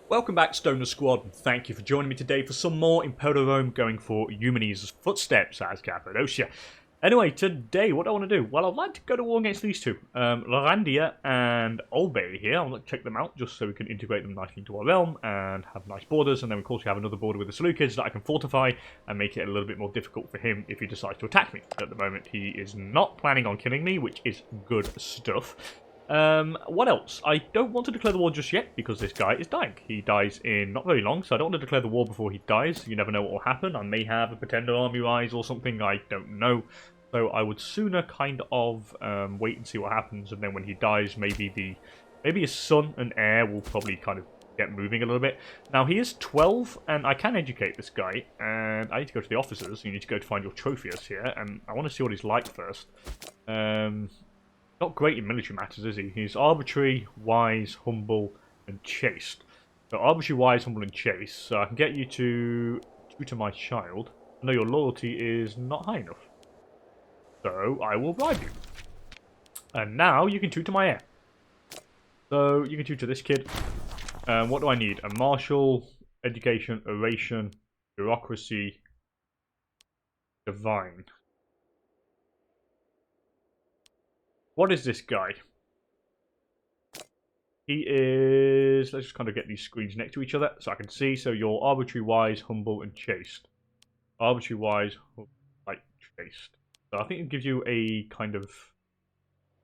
Welcome back, Stoner Squad, and thank you for joining me today for some more Imperator going for Eumenes Footsteps as Cappadocia. Anyway, today, what do I want to do? Well, I'd like to go to war against these two, Alexandria and Babylon here. I want to check them out just so we can integrate them nicely into our realm and have nice borders. And then, of course, we have another border with the Seleucids that I can fortify and make it a little bit more difficult for him if he decides to attack me. At the moment, he is not planning on killing me, which is good stuff. What else? I don't want to declare the war just yet because this guy is dying. He dies in not very long, so I don't want to declare the war before he dies. You never know what will happen. I may have a pretender army rise or something, I don't know. So I would sooner kind of wait and see what happens, and then when he dies, maybe his son and heir will probably kind of get moving a little bit. Now he is 12, and I can educate this guy, and I need to go to the officers. You need to go to find your trophies here, and I want to see what he's like first. Not great in military matters, is he? He's arbitrary, wise, humble, and chaste. So arbitrary, wise, humble, and chaste. So I can get you to tutor my child. I know your loyalty is not high enough. So I will bribe you. And now you can tutor my heir. So you can tutor this kid. What do I need? A martial, education, oration, bureaucracy, divine. What is this guy? He is... Let's just kind of get these screens next to each other so I can see. So you're arbitrary, wise, humble, and chaste. Arbitrary, wise, like chaste. So I think it gives you a kind of...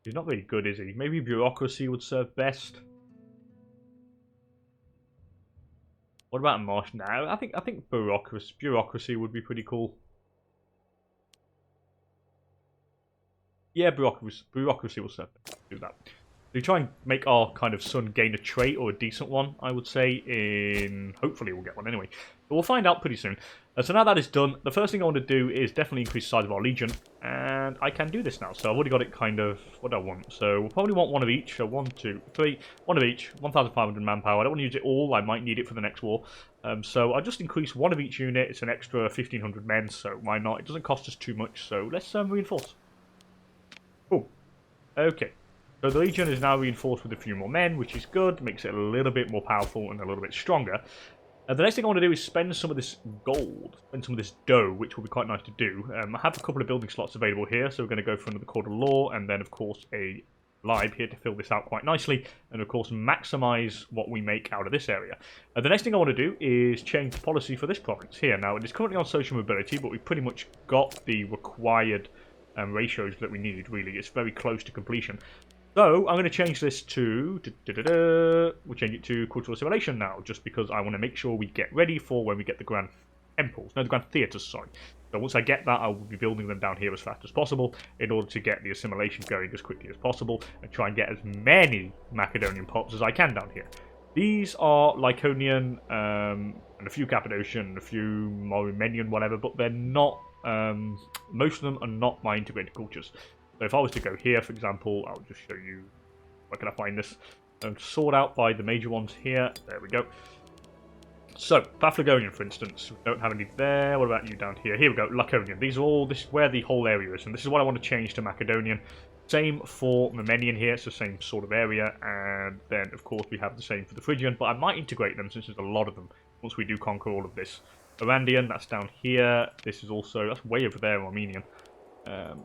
He's not very good, is he? Maybe bureaucracy would serve best. What about a martial? No, I think bureaucracy would be pretty cool. Yeah, bureaucracy will serve. Do that. We try and make our kind of son gain a trait or a decent one, I would say. Hopefully we'll get one anyway. But we'll find out pretty soon. So now that is done, the first thing I want to do is definitely increase the size of our legion. And I can do this now. So I've already got it kind of... What do I want? So we'll probably want one of each. So 1, 2, 3. One of each. 1,500 manpower. I don't want to use it all. I might need it for the next war. So I'll just increase one of each unit. It's an extra 1,500 men. So why not? It doesn't cost us too much. So let's reinforce. Cool. Okay. So the Legion is now reinforced with a few more men, which is good. Makes it a little bit more powerful and a little bit stronger. The next thing I want to do is spend some of this gold, spend some of this dough, which will be quite nice to do. I have a couple of building slots available here, so we're going to go for another Court of Law, and then, of course, a Lib here to fill this out quite nicely, and, of course, maximize what we make out of this area. The next thing I want to do is change the policy for this province here. Now, it is currently on social mobility, but we've pretty much got the required ratios that we need, really. It's very close to completion. So, I'm going to change this to... We'll change it to cultural assimilation now, just because I want to make sure we get ready for when we get the Grand Temples. No, the Grand Theatres, sorry. So once I get that, I will be building them down here as fast as possible in order to get the assimilation going as quickly as possible and try and get as many Macedonian pops as I can down here. These are Lyconian, and a few Cappadocian, and a few Armenian, whatever, but they're not... most of them are not my integrated cultures. So if I was to go here, for example, I'll just show you, where can I find this? Sort out by the major ones here. There we go. So, Paphlagonian, for instance. We don't have any there. What about you down here? Here we go, Laconian. These are all, this is where the whole area is. And this is what I want to change to Macedonian. Same for Memenian here. It's the same sort of area. And then, of course, we have the same for the Phrygian. But I might integrate them since there's a lot of them once we do conquer all of this. Orandian, that's down here. This is also, that's way over there, Armenian.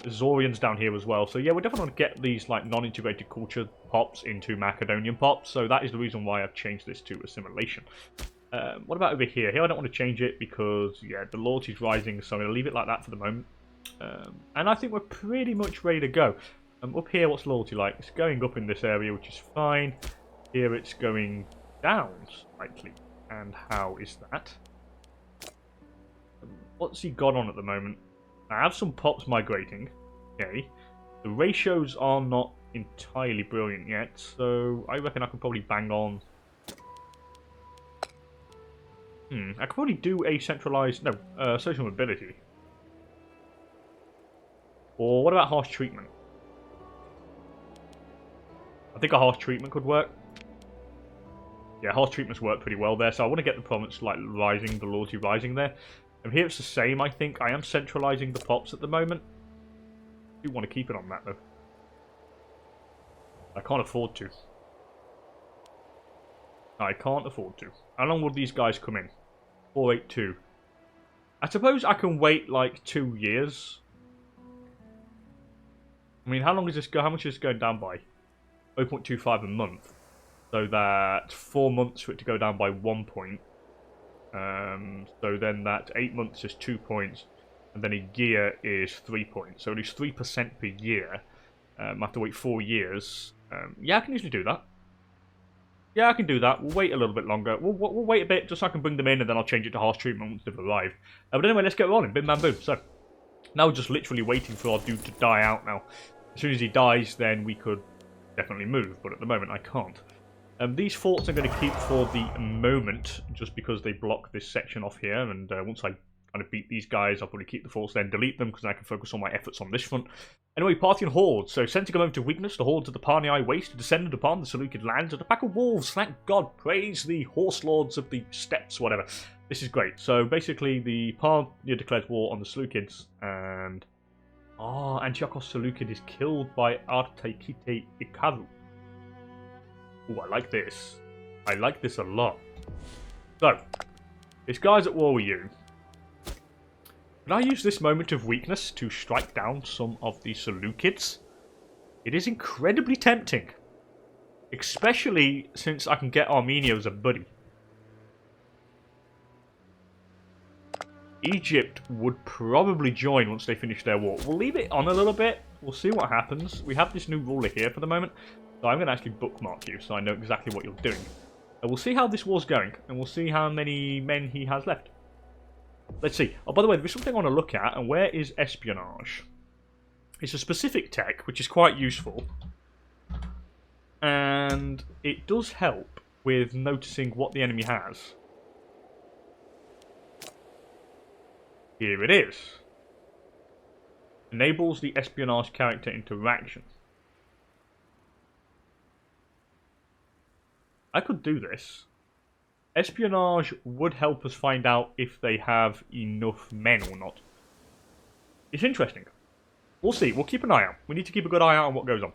Zorian's down here as well. So yeah, we're definitely going to get these like non-integrated culture pops into Macedonian pops. So that is the reason why I've changed this to assimilation. What about over here? Here I don't want to change it because yeah, the loyalty's rising. So I'm going to leave it like that for the moment. And I think we're pretty much ready to go. Up here, what's loyalty like? It's going up in this area, which is fine. Here it's going down slightly. And how is that? What's he got on at the moment? I have some pops migrating. Okay. The ratios are not entirely brilliant yet, so I reckon I could probably bang on. I could probably do a centralized... No, social mobility. Or what about harsh treatment? I think a harsh treatment could work. Yeah, harsh treatments work pretty well there, so I want to get the province like rising, the loyalty rising there. And here it's the same, I think. I am centralizing the pops at the moment. I do want to keep it on that, though. I can't afford to. I can't afford to. How long will these guys come in? 482. I suppose I can wait like 2 years. I mean, how long is this go? How much is this going down by? 0.25 a month. So that's 4 months for it to go down by 1 point. So then that's 8 months is 2 points. And then a year is 3 points. So it is 3% per year. I have to wait 4 years. Yeah, I can usually do that. Yeah, I can do that. We'll wait a little bit longer. We'll wait a bit just so I can bring them in, and then I'll change it to harsh treatment once they've arrived. But anyway, let's get rolling. Bim bam boom. So, now we're just literally waiting for our dude to die out now. As soon as he dies, then we could definitely move. But at the moment, I can't. These forts I'm going to keep for the moment, just because they block this section off here. And once I kind of beat these guys, I'll probably keep the forts, then delete them, because I can focus on my efforts on this front. Anyway, Parthian hordes. So, sent to go over to weakness, the hordes of the Parnii waste descended upon the Seleucid lands, and a pack of wolves. Thank God, praise the horse lords of the steppes, whatever. This is great. So, basically, the Parthia declares war on the Seleucids, and Antiochos Seleucid is killed by Artekite Ikaru. Ooh, I like this. I like this a lot. So, this guy's at war with you. Can I use this moment of weakness to strike down some of the Seleucids? It is incredibly tempting. Especially since I can get Armenia as a buddy. Egypt would probably join once they finish their war. We'll leave it on a little bit. We'll see what happens. We have this new ruler here for the moment. So I'm going to actually bookmark you so I know exactly what you're doing. And we'll see how this war's going. And we'll see how many men he has left. Let's see. Oh, by the way, there's something I want to look at. And where is espionage? It's a specific tech, which is quite useful. And it does help with noticing what the enemy has. Here it is. Enables the espionage character interaction. I could do this. Espionage would help us find out if they have enough men or not. It's interesting. We'll see. We'll keep an eye out. We need to keep a good eye out on what goes on.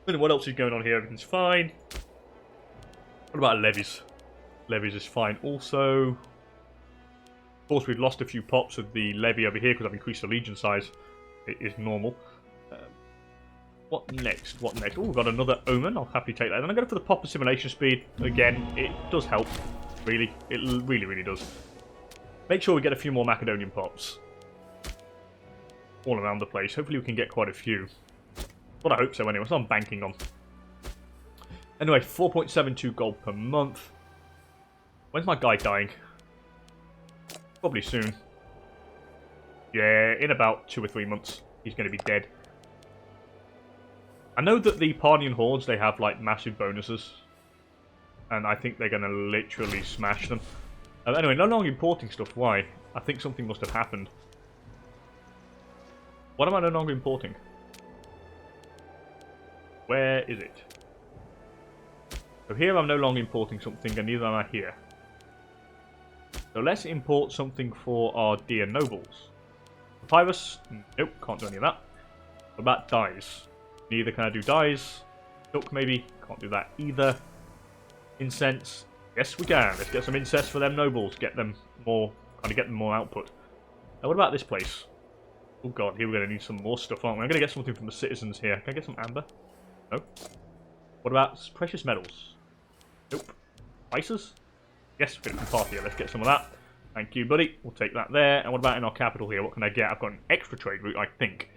And what else is going on here? Everything's fine. What about levies? Levies is fine also. Of course, we've lost a few pops of the levy over here because I've increased the legion size. It is normal. What next? What next? Oh, we've got another omen. I'll happily take that. Then I'm going for the pop assimilation speed. Again, it does help. Really. It really, really does. Make sure we get a few more Macedonian pops. All around the place. Hopefully we can get quite a few. But I hope so anyway. That's what I'm banking on. Anyway, 4.72 gold per month. When's my guy dying? Probably soon. Yeah, in about 2 or 3 months. He's going to be dead. I know that the Parnian hordes, they have like massive bonuses. And I think they're going to literally smash them. Anyway, no longer importing stuff. Why? I think something must have happened. What am I no longer importing? Where is it? So here I'm no longer importing something, and neither am I here. So let's import something for our dear nobles. Papyrus? Nope, can't do any of that. What about dyes? Neither can I do dyes. Silk maybe? Can't do that either. Incense? Yes, we can. Let's get some incense for them nobles. Get them more, kind of get them more output. Now, what about this place? Oh god, here we're going to need some more stuff, aren't we? I'm going to get something from the citizens here. Can I get some amber? No. What about precious metals? Nope. Spices? Yes, we're going to part here. Let's get some of that. Thank you, buddy. We'll take that there. And what about in our capital here? What can I get? I've got an extra trade route, I think.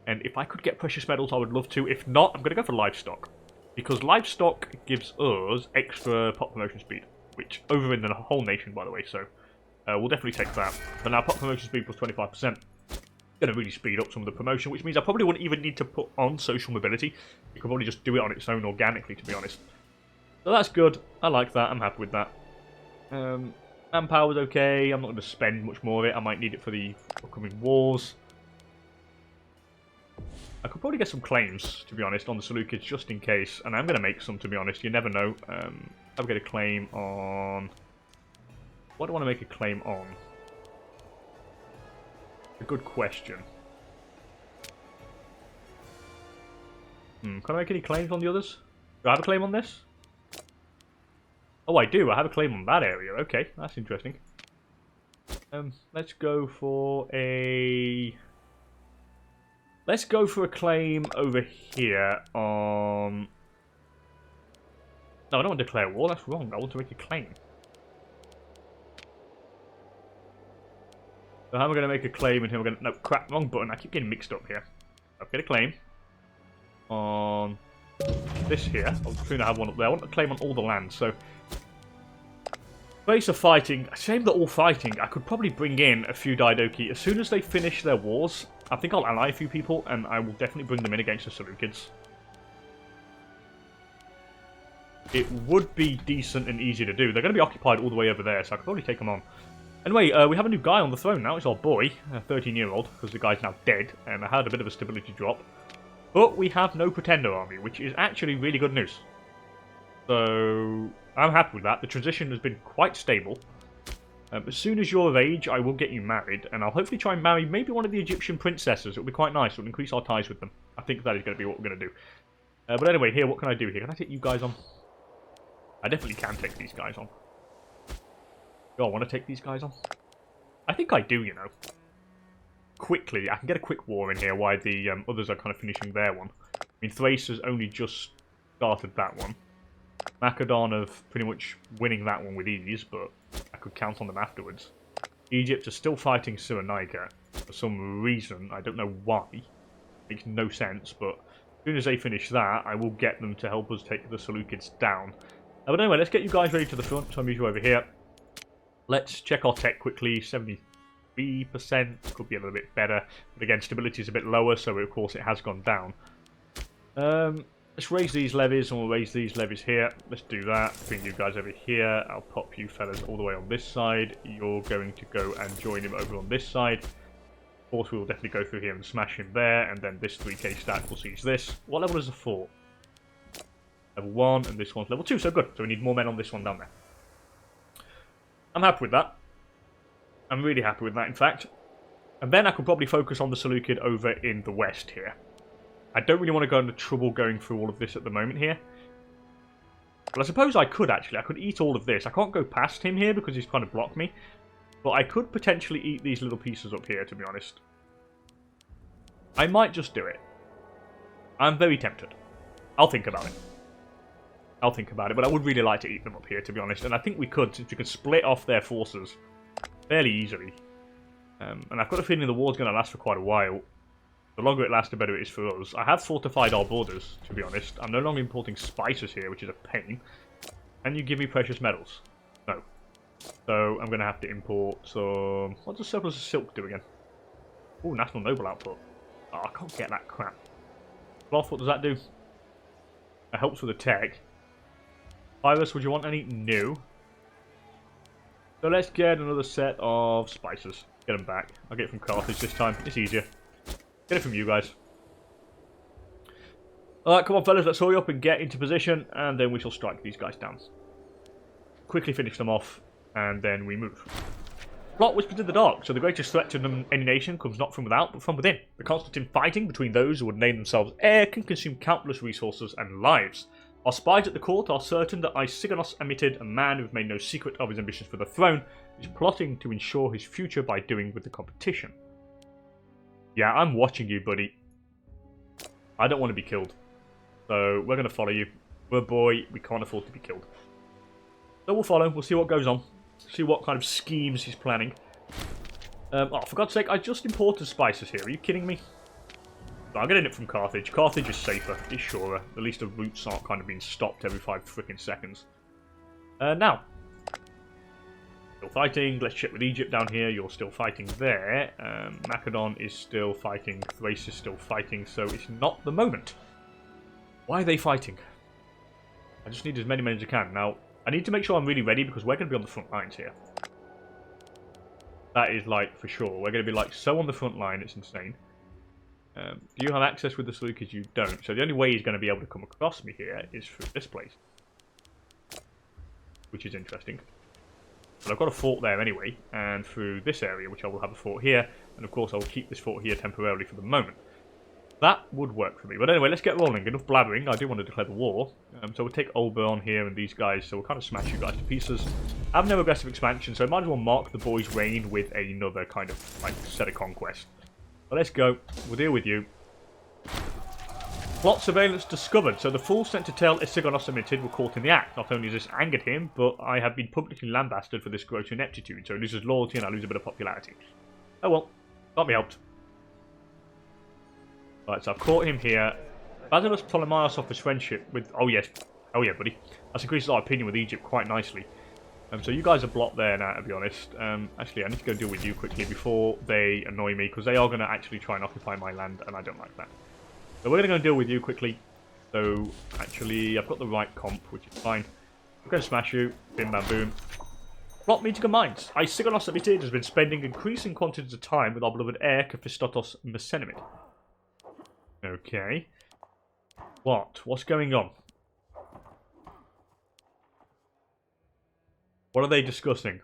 And if I could get precious metals, I would love to. If not, I'm going to go for livestock. Because livestock gives us extra pop promotion speed. Which, over in the whole nation, by the way. So, we'll definitely take that. But now, pop promotion speed plus 25%. Going to really speed up some of the promotion. Which means I probably wouldn't even need to put on social mobility. You could probably just do it on its own organically, to be honest. So that's good. I like that. I'm happy with that. Manpower's okay. I'm not going to spend much more of it. I might need it for the upcoming wars. I could probably get some claims, to be honest, on the Seleucids, just in case. And I'm going to make some, to be honest. You never know. I'll get a claim on... What do I want to make a claim on? A good question. Can I make any claims on the others? Do I have a claim on this? Oh, I do. I have a claim on that area. Okay, that's interesting. Let's go for a... Let's go for a claim over here on... No, I don't want to declare war. That's wrong. I want to make a claim. So how am I going to make a claim and who am I going to... No, crap. Wrong button. I keep getting mixed up here. I'll get a claim on this here. I was trying to have one up there. I want a claim on all the land, so... Base of fighting. Shame they're all fighting. I could probably bring in a few Diadochi. As soon as they finish their wars, I think I'll ally a few people, and I will definitely bring them in against the Seleucids. It would be decent and easy to do. They're going to be occupied all the way over there, so I could probably take them on. Anyway, we have a new guy on the throne now. It's our boy, a 13-year-old, because the guy's now dead, and I had a bit of a stability drop. But we have no Pretender army, which is actually really good news. So, I'm happy with that. The transition has been quite stable. As soon as you're of age, I will get you married, and I'll hopefully try and marry maybe one of the Egyptian princesses. It'll be quite nice. It'll increase our ties with them. I think that is going to be what we're going to do. But anyway, here, what can I do here? Can I take you guys on? I definitely can take these guys on. Do I want to take these guys on? I think I do, you know. Quickly, I can get a quick war in here while the others are kind of finishing their one. I mean, Thrace has only just started that one. Macedon of pretty much winning that one with ease, but I could count on them afterwards. Egypt are still fighting Cyrenaica for some reason. I don't know why. Makes no sense, but as soon as they finish that, I will get them to help us take the Seleucids down. But anyway, let's get you guys ready to the front. So I'm usually over here. Let's check our tech quickly. 73%. Could be a little bit better. But again, stability is a bit lower, so of course it has gone down. Let's raise these levies, and we'll raise these levies here. Let's do that. Bring you guys over here. I'll pop you fellas all the way on this side. You're going to go and join him over on this side. Of course, we will definitely go through here and smash him there, and then this 3k stack will siege this. What level is the fort? Level 1, and this one's level 2, so good. So we need more men on this one down there. I'm happy with that. I'm really happy with that, in fact. And then I could probably focus on the Seleucid over in the west here. I don't really want to go into trouble going through all of this at the moment here. But I suppose I could, actually. I could eat all of this. I can't go past him here because he's kind of blocked me. But I could potentially eat these little pieces up here, to be honest. I might just do it. I'm very tempted. I'll think about it. I'll think about it, but I would really like to eat them up here, to be honest. And I think we could, since we could split off their forces fairly easily. And I've got a feeling the war's going to last for quite a while. The longer it lasts, the better it is for us. I have fortified our borders, to be honest. I'm no longer importing spices here, which is a pain. Can you give me precious metals? No. So I'm going to have to import some... What does surplus of silk do again? Oh, national noble output. Oh, I can't get that crap. Cloth, what does that do? It helps with the tech. Iris, would you want any? No. So let's get another set of spices. Get them back. I'll get it from Carthage this time. It's easier. Get it from you guys. Alright, come on fellas, let's hurry up and get into position, and then we shall strike these guys down. Quickly finish them off, and then we move. Plot whispered in the dark, so the greatest threat to any nation comes not from without, but from within. The constant infighting between those who would name themselves heir can consume countless resources and lives. Our spies at the court are certain that Isigonos Emitted, a man who has made no secret of his ambitions for the throne, is plotting to ensure his future by doing with the competition. Yeah, I'm watching you, buddy. I don't want to be killed. So, we're going to follow you. We're a boy, we can't afford to be killed. So we'll follow, we'll see what goes on. See what kind of schemes he's planning. Oh, for God's sake, I just imported spices here. Are you kidding me? I'll get it from Carthage. Carthage is safer, it's surer. At least the routes aren't kind of being stopped every 5 freaking seconds. Now. Still fighting. Let's check with Egypt down here. You're still fighting there. Macedon is still fighting. Thrace is still fighting. So it's not the moment. Why are they fighting? I just need as many men as I can. Now, I need to make sure I'm really ready because we're going to be on the front lines here. That is like for sure. We're going to be like so on the front line. It's insane. Do you have access with the Seleucids? You don't. So the only way he's going to be able to come across me here is through this place. Which is interesting. But I've got a fort there anyway, and through this area, which I will have a fort here, and of course I will keep this fort here temporarily for the moment. That would work for me. But anyway, let's get rolling. Enough blabbering. I do want to declare the war. So we'll take Oberon here and these guys. So we'll kind of smash you guys to pieces. I have no aggressive expansion, so I might as well mark the boys' reign with another kind of like set of conquest. But let's go. We'll deal with you. Plot surveillance discovered. So the fools sent to tell Antigonids omitted were caught in the act. Not only has this angered him, but I have been publicly lambasted for this gross ineptitude. So he loses loyalty and I lose a bit of popularity. Oh well. Can't be helped. Right, so I've caught him here. Basileus Ptolemaios offers friendship with... Oh, yes. Oh, yeah, buddy. That's increased our opinion with Egypt quite nicely. So you guys are blocked there now, to be honest. Actually, I need to go deal with you quickly before they annoy me, because they are going to actually try and occupy my land, and I don't like that. So we're going to go and deal with you quickly. So, actually, I've got the right comp, which is fine. I'm going to smash you. Bim, bam, boom. Plot meeting of minds. Antigonids omitted has been spending increasing quantities of time with our beloved heir, Kaphistotos Mesenimid. Okay. What? What's going on? What are they discussing?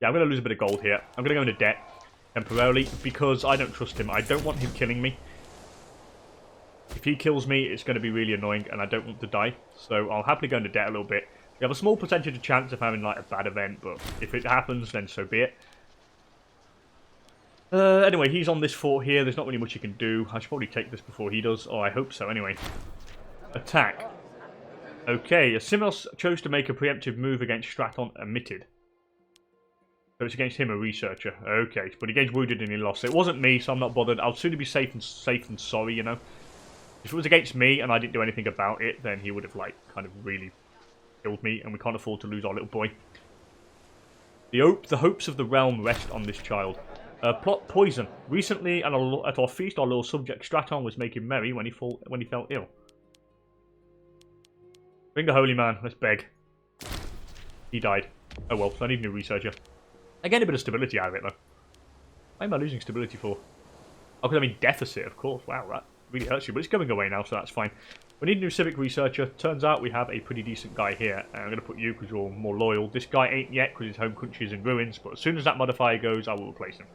Yeah, I'm going to lose a bit of gold here. I'm going to go into debt temporarily because I don't trust him. I don't want him killing me. If he kills me, it's going to be really annoying and I don't want to die. So I'll happily go into debt a little bit. We have a small percentage of chance of having like a bad event, but if it happens, then so be it. Anyway, he's on this fort here. There's not really much he can do. I should probably take this before he does. Oh, I hope so, anyway. Attack. Okay, Asimilos chose to make a preemptive move against Straton omitted. So it's against him, a researcher. Okay, but he gained wounded and he lost. It wasn't me, so I'm not bothered. I'll sooner be safe than sorry, you know. If it was against me and I didn't do anything about it, then he would have, like, kind of really killed me, and we can't afford to lose our little boy. The hopes of the realm rest on this child. Plot poison. Recently, at our feast, our little subject Straton was making merry when he fell ill. Bring the holy man. Let's beg. He died. Oh well, so I need a new researcher. I get a bit of stability out of it, though. Why am I losing stability for? Oh, because I'm in deficit, of course. Wow, that really hurts you. But it's going away now, so that's fine. We need a new civic researcher. Turns out we have a pretty decent guy here. I'm going to put you because you're more loyal. This guy ain't yet because his home country is in ruins. But as soon as that modifier goes, I will replace him.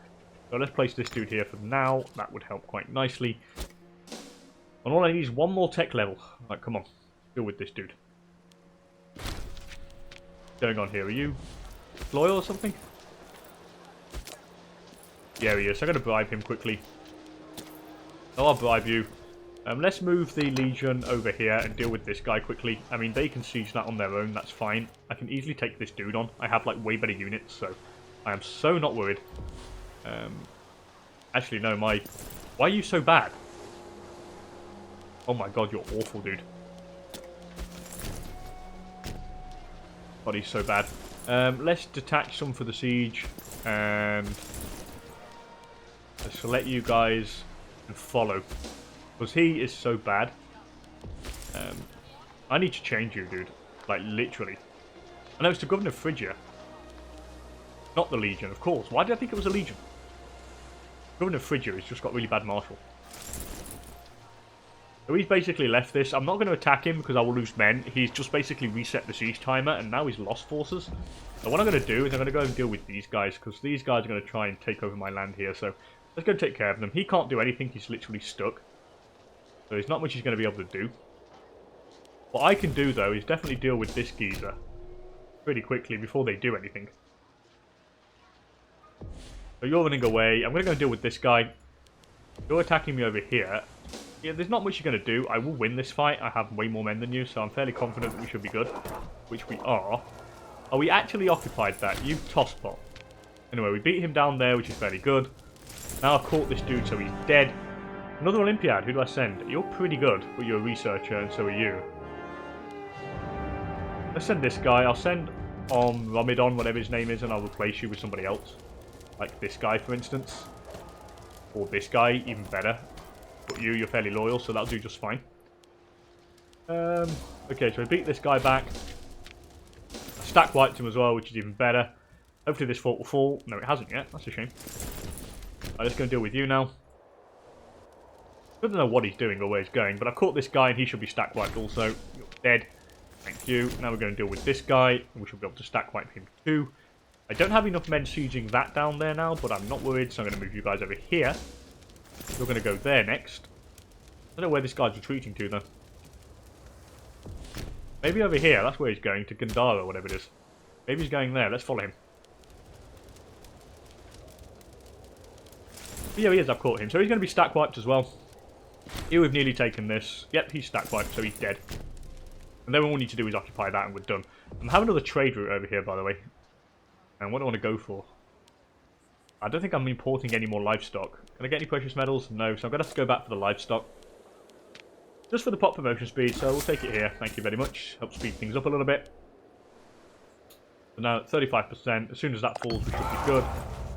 So let's place this dude here for now. That would help quite nicely. And all I need is one more tech level. Like, come on. Deal with this dude. What's going on here? Are you loyal or something? Yeah, he is. So I'm going to bribe him quickly. Oh, I'll bribe you. Let's move the Legion over here and deal with this guy quickly. I mean, they can siege that on their own. That's fine. I can easily take this dude on. I have, like, way better units, so I am so not worried. Actually, no, Why are you so bad? Oh my god, you're awful, dude. God, he's so bad. Let's detach some for the siege, and let's let you guys follow. Because he is so bad. I need to change you, dude. Like, literally. I know it's the Governor of Phrygia. Not the Legion, of course. Why did I think it was a Legion? Governor of Phrygia has just got really bad martial. So he's basically left this. I'm not going to attack him because I will lose men. He's just basically reset the siege timer and now he's lost forces. So what I'm going to do is I'm going to go and deal with these guys because these guys are going to try and take over my land here. So let's go take care of them. He can't do anything. He's literally stuck. So there's not much he's going to be able to do. What I can do though is definitely deal with this geezer pretty quickly before they do anything. So you're running away. I'm going to go deal with this guy. You're attacking me over here. Yeah, there's not much you're going to do. I will win this fight. I have way more men than you, so I'm fairly confident that we should be good. Which we are. Oh, we actually occupied that. You tosspot. Anyway, we beat him down there, which is fairly good. Now I've caught this dude, so he's dead. Another Olympiad. Who do I send? You're pretty good, but you're a researcher, and so are you. Let's send this guy. I'll send Romidon, whatever his name is, and I'll replace you with somebody else. Like this guy, for instance. Or this guy, even better. But you're fairly loyal, so that'll do just fine. Okay, so we beat this guy back. Stack wiped him as well, which is even better. Hopefully this fort will fall. No, it hasn't yet. That's a shame. Alright, let's go and deal with you now. I don't know what he's doing or where he's going, but I've caught this guy and he should be stack wiped also. You're dead. Thank you. Now we're going to deal with this guy. And we should be able to stack wipe him too. I don't have enough men sieging that down there now, but I'm not worried, so I'm going to move you guys over here. You're going to go there next. I don't know where this guy's retreating to, though. Maybe over here, that's where he's going, to Gandhara, whatever it is. Maybe he's going there, let's follow him. But yeah, he is, I've caught him. So he's going to be stack wiped as well. Here we've nearly taken this. Yep, he's stack wiped, so he's dead. And then all we need to do is occupy that and we're done. I'm having another trade route over here, by the way. And what do I want to go for? I don't think I'm importing any more livestock. Can I get any precious metals? No, so I'm going to have to go back for the livestock. Just for the pot promotion speed, so we'll take it here. Thank you very much. Help speed things up a little bit. So now at 35%. As soon as that falls, we should be good.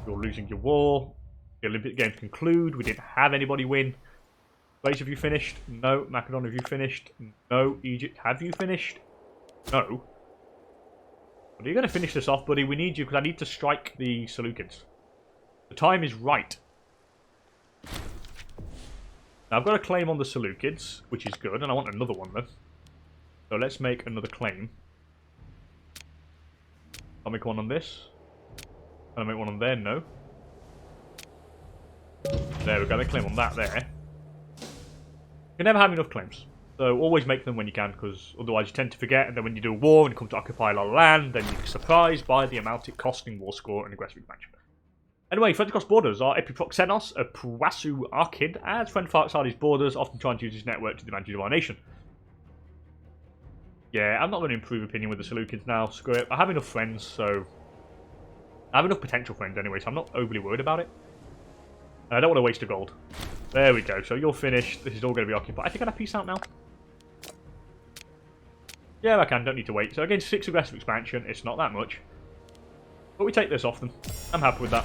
You're losing your war. The Olympic Games conclude. We didn't have anybody win. Greece, have you finished? No. Macedon, have you finished? No. Egypt, have you finished? No. Are you going to finish this off, buddy? We need you because I need to strike the Seleucids. The time is right. Now, I've got a claim on the Seleucids, which is good, and I want another one, though. So let's make another claim. I'll make one on this. Can I make one on there? No. There we go. Make a claim on that there. You never have enough claims. So always make them when you can, because otherwise you tend to forget, and then when you do a war and you come to occupy a lot of land, then you're surprised by the amount it costs in war score and aggressive expansion. Anyway, friends across borders are Epiproxenos, a Prasu Arkid, as friend far outside his borders, often trying to use his network to demand of our nation. Yeah, I'm not going to improve opinion with the Seleucids now, screw it. I have enough friends, so... I have enough potential friends anyway, so I'm not overly worried about it. And I don't want to waste a gold. There we go, so you're finished. This is all going to be occupied. I think I can peace out now. Yeah, I can, don't need to wait. So again, 6 aggressive expansion, it's not that much. But we take this off them. I'm happy with that.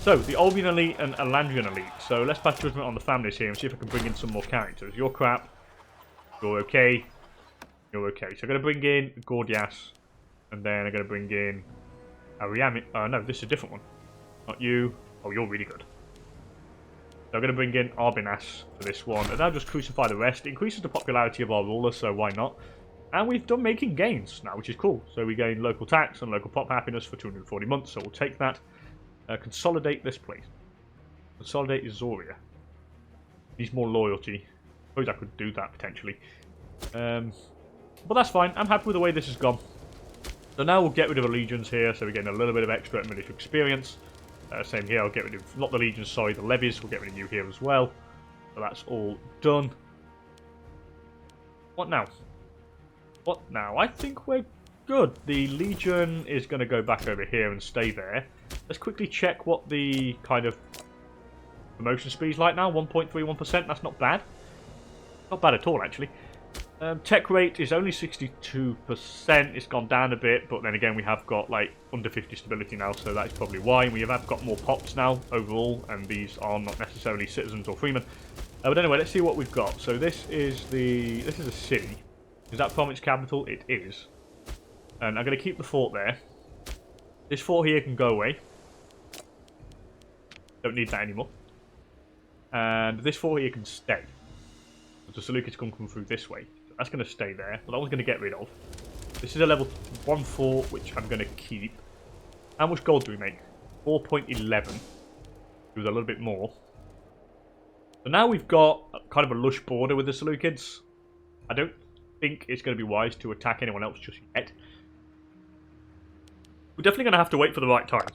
So, the Albion Elite and Alandrian Elite. So let's pass judgment on the families here and see if I can bring in some more characters. You're crap. You're okay. You're okay. So I'm going to bring in Gordias. And then I'm going to bring in Ariami. No, this is a different one. Not you. Oh, you're really good. So I'm going to bring in Arbinas for this one. And I'll just crucify the rest. It increases the popularity of our ruler, so why not? And we've done making gains now, which is cool. So we gain local tax and local pop happiness for 240 months, so we'll take that. Consolidate this place. Consolidate Izoria. Needs more loyalty. Suppose I could do that potentially. But that's fine. I'm happy with the way this has gone. So now we'll get rid of the legions here, so we're getting a little bit of extra military experience. Same here, I'll get rid of, not the legions, sorry, the levies. We'll get rid of you here as well. So that's all done. What now? What now? I think we're good. The legion is going to go back over here and stay there. Let's quickly check what the kind of promotion speed is like now. 1.31%. That's not bad. Not bad at all, actually. Tech rate is only 62%. It's gone down a bit, but then again, we have got like under 50 stability now, so that is probably why. We have got more pops now overall, and these are not necessarily citizens or freemen. But anyway, let's see what we've got. So this is a city. Is that from its capital? It is. And I'm going to keep the fort there. This fort here can go away. Don't need that anymore. And this fort here can stay. The Seleucids can come through this way. So that's going to stay there. But that one's going to get rid of. This is a level 1 fort, which I'm going to keep. How much gold do we make? 4.11. It was a little bit more. So now we've got kind of a lush border with the Seleucids. I don't think it's going to be wise to attack anyone else just yet. We're definitely going to have to wait for the right time.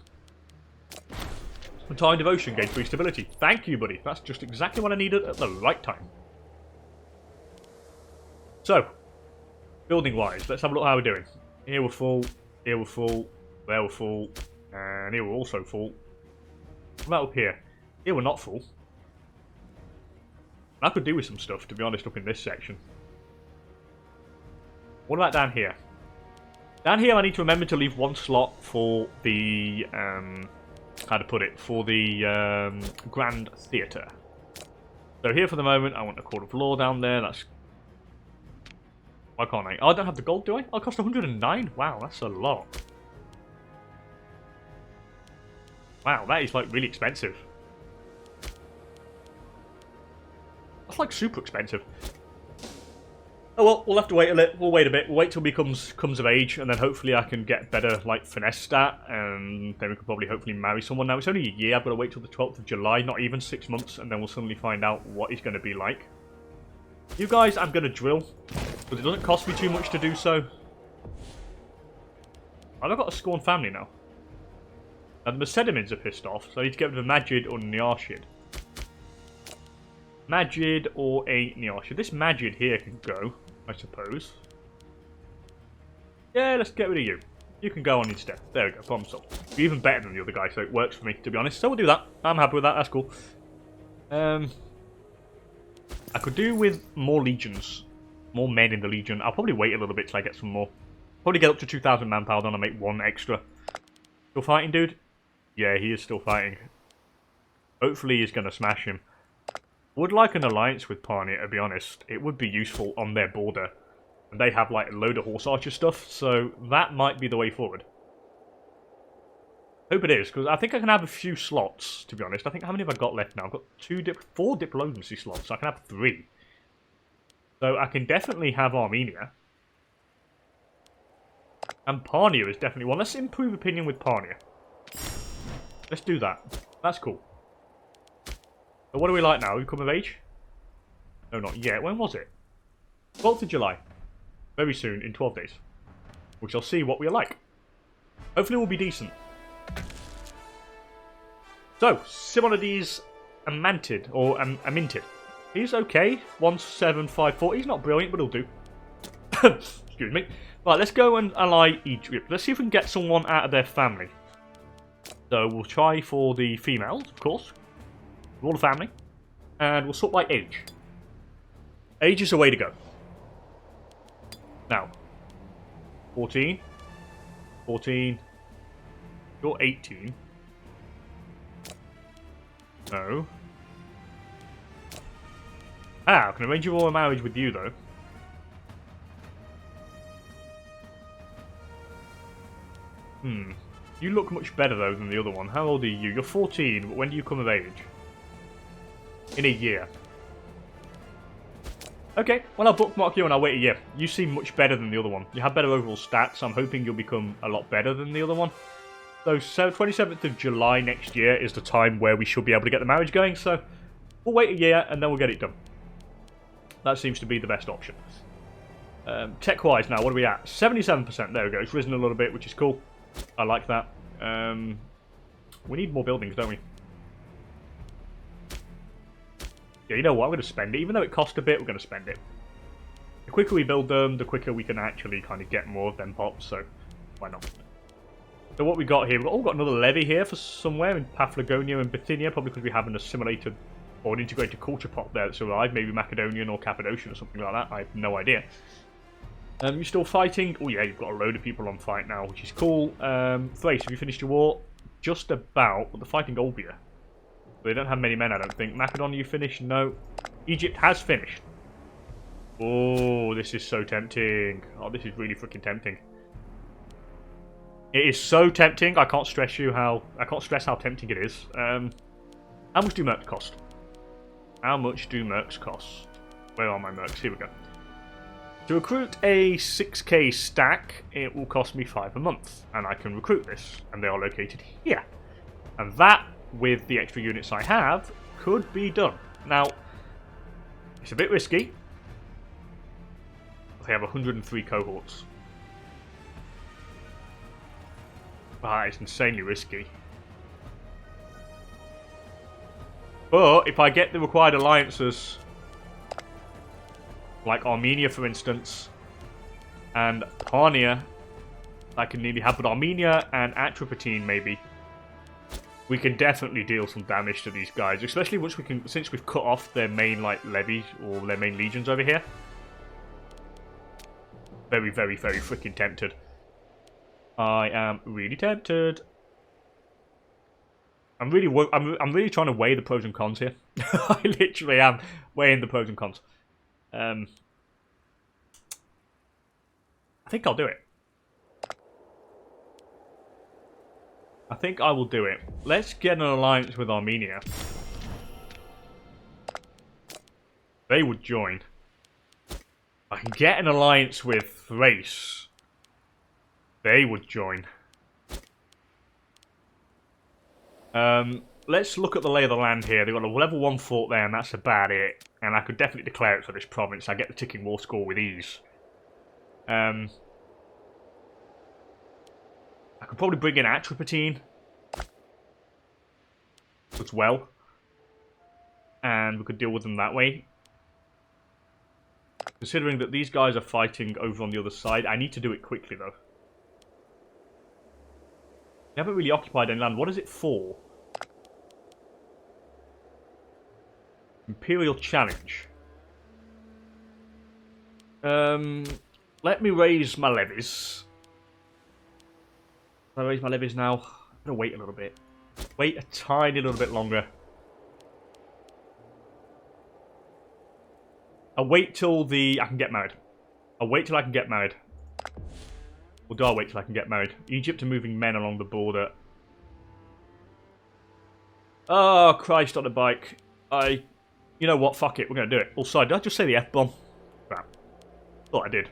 Time devotion gains 3 stability. Thank you, buddy. That's just exactly what I needed at the right time. So, building-wise, let's have a look how we're doing. Here we're full. Here we're full. There we're full. And here we're also full. What about up here? Here we're not full. I could do with some stuff, to be honest, up in this section. What about down here? Down here, I need to remember to leave 1 slot for the, how to put it, for the Grand Theatre. So here for the moment, I want a Court of Law down there. That's... Why can't I? Oh, I don't have the gold, do I? Oh, it costs 109? Wow, that's a lot. Wow, that is, like, really expensive. That's, like, super expensive. Oh well, we'll have to wait a little. We'll wait a bit. We'll wait till he comes of age, and then hopefully I can get better, like, finesse stat, and then we can probably hopefully marry someone. Now, it's only a year. I've got to wait till the 12th of July, not even 6 months, and then we'll suddenly find out what he's going to be like. You guys, I'm going to drill, but it doesn't cost me too much to do so. I've got a Scorn family now. Now, the Macedonids are pissed off, so I need to get rid of a Majid or Niarshid. Majid or a Niarshid. This Majid here can go, I suppose. Yeah, let's get rid of you. You can go on instead. There we go, problem solved. You're even better than the other guy, so it works for me, to be honest. So we'll do that. I'm happy with that, that's cool. I could do with more legions. More men in the legion. I'll probably wait a little bit till I get some more. Probably get up to 2,000 manpower, then I'll make one extra. Still fighting, dude? Yeah, he is still fighting. Hopefully he's going to smash him. Would like an alliance with Parnia, to be honest. It would be useful on their border. And they have like a load of horse archer stuff, so that might be the way forward. Hope it is, because I think I can have a few slots, to be honest. I think, how many have I got left now? I've got 4 diplomacy slots, so I can have 3. So I can definitely have Armenia. And Parnia is definitely one. Let's improve opinion with Parnia. Let's do that. That's cool. So what are we like now? We come of age? No, not yet. When was it? 12th of July. Very soon, in 12 days. We shall see what we are like. Hopefully we'll be decent. So, Simonides Amantid, or Aminted. He's okay. 1754. He's not brilliant, but he'll do. Excuse me. Right, let's go and ally Egypt. Let's see if we can get someone out of their family. So, we'll try for the females, of course. All the family. And we'll sort by age. Age is the way to go. Now. 14. 14. You're 18. No. Ah, I can arrange you all a marriage with you, though. You look much better, though, than the other one. How old are you? You're 14, but when do you come of age? In a year. Okay, well, I'll bookmark you and I'll wait a year. You seem much better than the other one. You have better overall stats. I'm hoping you'll become a lot better than the other one. So 27th of July next year is the time where we should be able to get the marriage going. So we'll wait a year and then we'll get it done. That seems to be the best option. Tech-wise now, what are we at? 77%. There we go. It's risen a little bit, which is cool. I like that. We need more buildings, don't we? Yeah, you know what? I'm going to spend it. Even though it cost a bit, we're going to spend it. The quicker we build them, the quicker we can actually kind of get more of them pops. So why not? So what we got here, we've got another levy here for somewhere in Paphlagonia and Bithynia, probably because we have an assimilated or an integrated culture pot there that's arrived, maybe Macedonian or Cappadocian or something like that. I have no idea. You're still fighting? Oh yeah, you've got a load of people on fight now, which is cool. Thrace, have you finished your war? Just about, but they're fighting Olbia. They don't have many men, I don't think. Macedonia, you finished? No. Egypt has finished. Oh, this is so tempting. Oh, this is really freaking tempting. It is so tempting. I can't stress how tempting it is. How much do mercs cost? How much do mercs cost? Where are my mercs? Here we go. To recruit a 6k stack, it will cost me 5 a month. And I can recruit this. And they are located here. And that, with the extra units I have, could be done. Now, it's a bit risky. They have 103 cohorts. Ah, it's insanely risky. But if I get the required alliances, like Armenia, for instance, and Parnia, I can nearly have, but Armenia and Atropatene, maybe, we can definitely deal some damage to these guys, especially once we can, since we've cut off their main like levies or their main legions over here. Very, very, very freaking tempted. I am really tempted. I'm really trying to weigh the pros and cons here. I literally am weighing the pros and cons. I think I'll do it. I think I will do it. Let's get an alliance with Armenia. They would join. I can get an alliance with Thrace. They would join. Let's look at the lay of the land here. They've got a level 1 fort there, and that's about it. And I could definitely declare it for this province. I get the ticking war score with ease. I could probably bring in Atropatene as well. And we could deal with them that way. Considering that these guys are fighting over on the other side, I need to do it quickly though. They haven't really occupied any land. What is it for? Imperial Challenge. Let me raise my levies. Can I raise my levies now? I'm going to wait a little bit. Wait a tiny little bit longer. I'll wait till I can get married. I'll wait till I can get married. Or do I wait till I can get married? Egypt are moving men along the border. Oh, Christ on a bike. You know what? Fuck it. We're going to do it. Also, did I just say the F-bomb? Crap. Thought I did.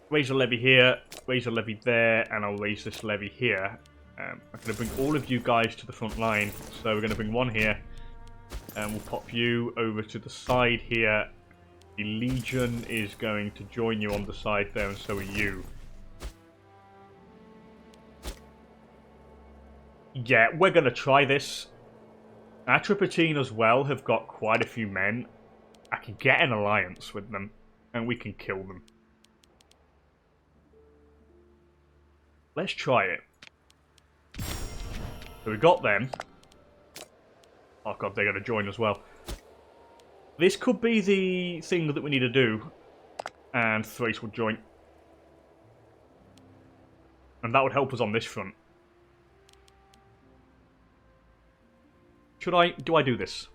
Raise a levy here. Raise a levy there. And I'll raise this levy here. I'm going to bring all of you guys to the front line. So we're going to bring one here. And we'll pop you over to the side here. The Legion is going to join you on the side there, and so are you. Yeah, we're going to try this. Atropatene as well have got quite a few men. I can get an alliance with them, and we can kill them. Let's try it. So we got them. Oh god, they're going to join as well. This could be the thing that we need to do. And Thrace would join. And that would help us on this front. Do I do this?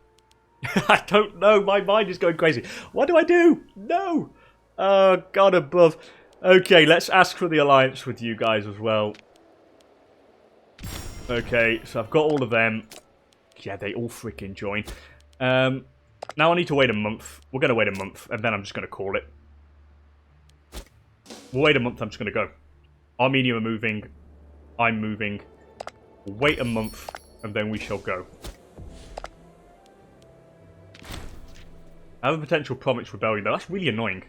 I don't know, my mind is going crazy. What do I do? No! Oh, God above. Okay, let's ask for the alliance with you guys as well. Okay, so I've got all of them. Yeah, they all freaking join. Now I need to wait a month. We're going to wait a month, and then I'm just going to call it. We'll wait a month, I'm just going to go. Armenia are moving. I'm moving. We'll wait a month, and then we shall go. I have a potential province rebellion, though. That's really annoying.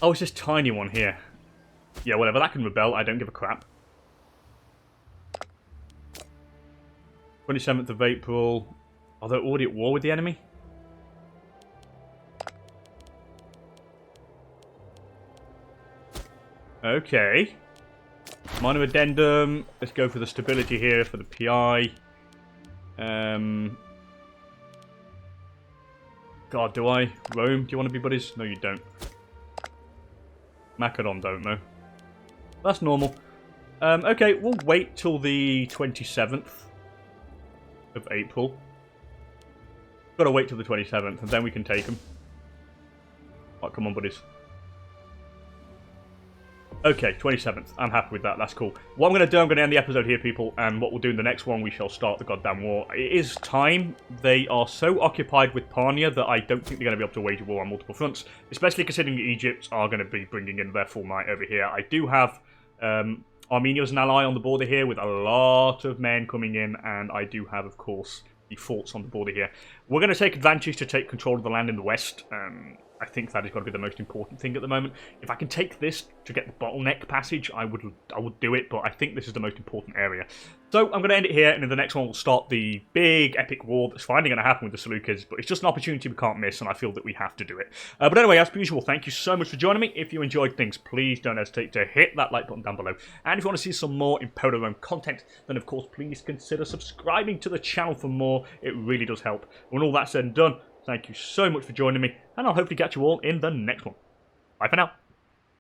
Oh, it's this tiny one here. Yeah, whatever. That can rebel. I don't give a crap. 27th of April. Are they already at war with the enemy? Okay. Minor addendum. Let's go for the stability here for the PI. God, do I? Rome, do you want to be buddies? No, you don't. Macedon don't, though. That's normal. Okay, we'll wait till the 27th of April. Gotta wait till the 27th, and then we can take them. Oh, come on, buddies. Okay, 27th. I'm happy with that. That's cool. What I'm going to do, I'm going to end the episode here, people, and what we'll do in the next one, we shall start the goddamn war. It is time. They are so occupied with Parnia that I don't think they're going to be able to wage a war on multiple fronts, especially considering Egypt are going to be bringing in their full might over here. I do have Armenia as an ally on the border here with a lot of men coming in, and I do have, of course, the forts on the border here. We're going to take advantage to take control of the land in the west. I think that is going to be the most important thing at the moment. If I can take this to get the bottleneck passage, I would do it, but I think this is the most important area. So I'm going to end it here, and in the next one we'll start the big epic war that's finally going to happen with the Seleucids, but it's just an opportunity we can't miss, and I feel that we have to do it. But anyway, as per usual, thank you so much for joining me. If you enjoyed things, please don't hesitate to hit that like button down below. And if you want to see some more Imperator Rome content, then of course please consider subscribing to the channel for more. It really does help. When all that's said and done, thank you so much for joining me, and I'll hopefully catch you all in the next one. Bye for now.